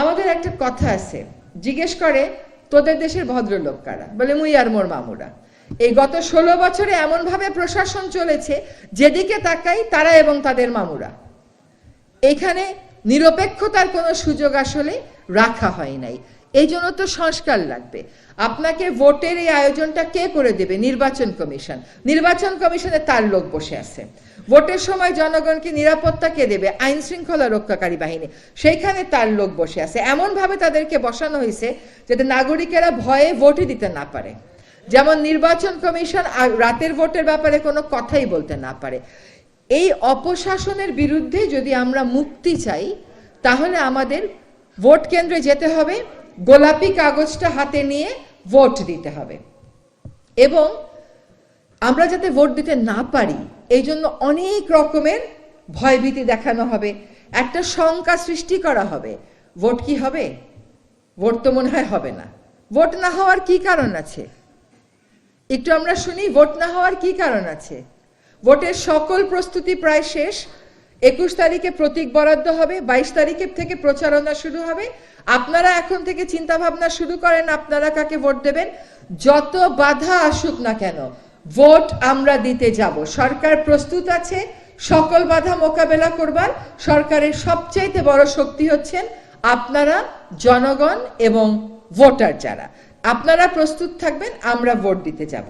আমাদের একটা কথা আছে, জিজ্ঞেস করে তোদের দেশের ভদ্রলোক কারা, বলে মুই আর মোর মামুরা। এই গত 16 বছরে এমন ভাবে প্রশাসন চলেছে, যেদিকে তাকাই তারা এবং তাদের মামুরা। এখানে নিরপেক্ষতার কোনো সুযোগ আসলে রাখা হয় নাই। এই জন্য তো সংস্কার লাগবে। আপনাকে ভোটের এই আয়োজনটা কে করে দেবে? নির্বাচন কমিশন। নির্বাচন কমিশনে তার লোক বসে আছে। ভোটের সময় জনগণকে নিরাপত্তা কে দেবে? আইন শৃঙ্খলা রক্ষাকারী বাহিনী, সেইখানে তার লোক বসে আছে। এমন ভাবে তাদেরকে বসানো হয়েছে যাতে নাগরিকেরা ভয়ে ভোটই দিতে না পারে। যেমন নির্বাচন কমিশন রাতের ভোটের ব্যাপারে কোনো কথাই বলতে না পারে। এই অপশাসনের বিরুদ্ধে যদি আমরা মুক্তি চাই, তাহলে আমাদের ভোট কেন্দ্রে যেতে হবে, গোলাপি কাগজটা হাতে নিয়ে ভোট দিতে হবে। এবং আমরা যাতে ভোট দিতে না পারি, এই জন্য অনেক রকমের ভয়ভীতি দেখানো হবে, একটা শঙ্কা সৃষ্টি করা হবে। ভোট কি হবে? ভোট তো মনে হয় হবে না। ভোট না হওয়ার কি কারণ আছে? একটু আমরা শুনি, ভোট না হওয়ার কি কারণ আছে? ভোটের সকল প্রস্তুতি প্রায় শেষ। 21 তারিখে প্রতীক বরাদ্দ হবে, 22 তারিখের থেকে প্রচারণা শুরু হবে। আপনারা এখন থেকে চিন্তা ভাবনা শুরু করেন আপনারা কাকে ভোট দেবেন। যত বাধা আসুক না কেন, ভোট আমরা দিতে যাব। সরকার প্রস্তুত আছে সকল বাধা মোকাবেলা করবার। সরকারের সবচাইতে বড় শক্তি হচ্ছেন আপনারা, জনগণ এবং ভোটার যারা। আপনারা প্রস্তুত থাকবেন, আমরা ভোট দিতে যাব।